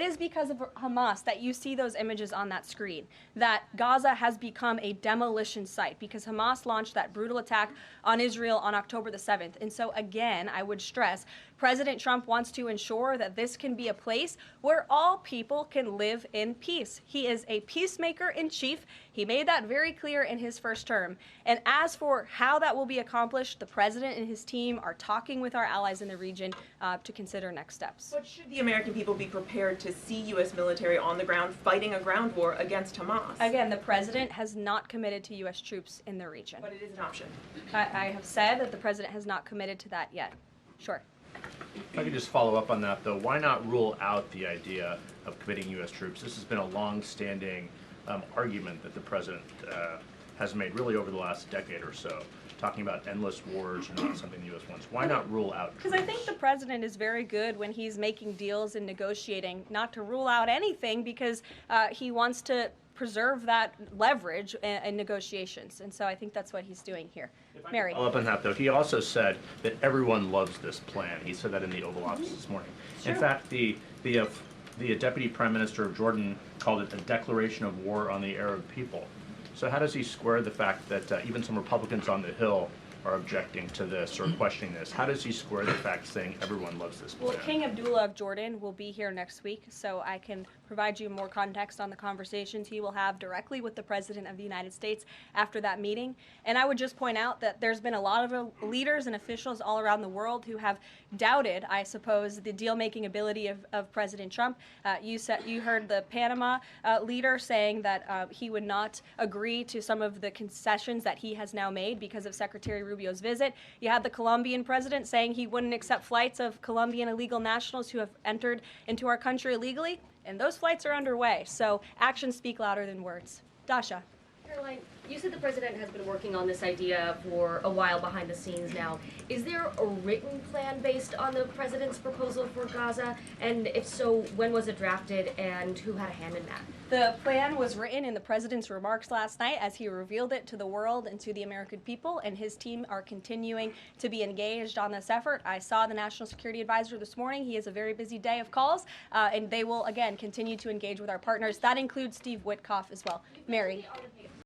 It is because of Hamas that you see those images on that screen, that Gaza has become a demolition site because Hamas launched that brutal attack on Israel on October the 7th. And so again, I would stress, President Trump wants to ensure that this can be a place where all people can live in peace. He is a peacemaker-in-chief. He made that very clear in his first term. And as for how that will be accomplished, the president and his team are talking with our allies in the region to consider next steps. But should the American people be prepared to see U.S. military on the ground fighting a ground war against Hamas? Again, the president has not committed to U.S. troops in the region. But it is an option. I have said that the president has not committed to that yet. Sure. If I could just follow up on that, though, why not rule out the idea of committing U.S. troops? This has been a long-standing argument that the president has made really over the last decade or so, talking about endless wars and not something the U.S. wants. Why not rule out troops? Because I think the president is very good when he's making deals and negotiating not to rule out anything because he wants to preserve that leverage in negotiations. And so I think that's what he's doing here. Mary. Follow up on that, though. He also said that everyone loves this plan. He said that in the Oval Office this morning. Sure. In fact, the Deputy Prime Minister of Jordan called it a declaration of war on the Arab people. So how does he square the fact that even some Republicans on the Hill are objecting to this or questioning this? How does he square the fact saying everyone loves this plan? Well, King Abdullah of Jordan will be here next week, so I can provide you more context on the conversations he will have directly with the President of the United States after that meeting. And I would just point out that there's been a lot of leaders and officials all around the world who have doubted, I suppose, the deal-making ability of President Trump. You heard the Panama leader saying that he would not agree to some of the concessions that he has now made because of Secretary Rubio's visit. You had the Colombian president saying he wouldn't accept flights of Colombian illegal nationals who have entered into our country illegally, and those flights are underway. So actions speak louder than words. Dasha. Caroline, you said the president has been working on this idea for a while behind the scenes now. Is there a written plan based on the president's proposal for Gaza? And if so, when was it drafted and who had a hand in that? The plan was written in the president's remarks last night as he revealed it to the world and to the American people, and his team are continuing to be engaged on this effort. I saw the National Security Advisor this morning. He has a very busy day of calls, and they will, again, continue to engage with our partners. That includes Steve Witkoff as well. Mary.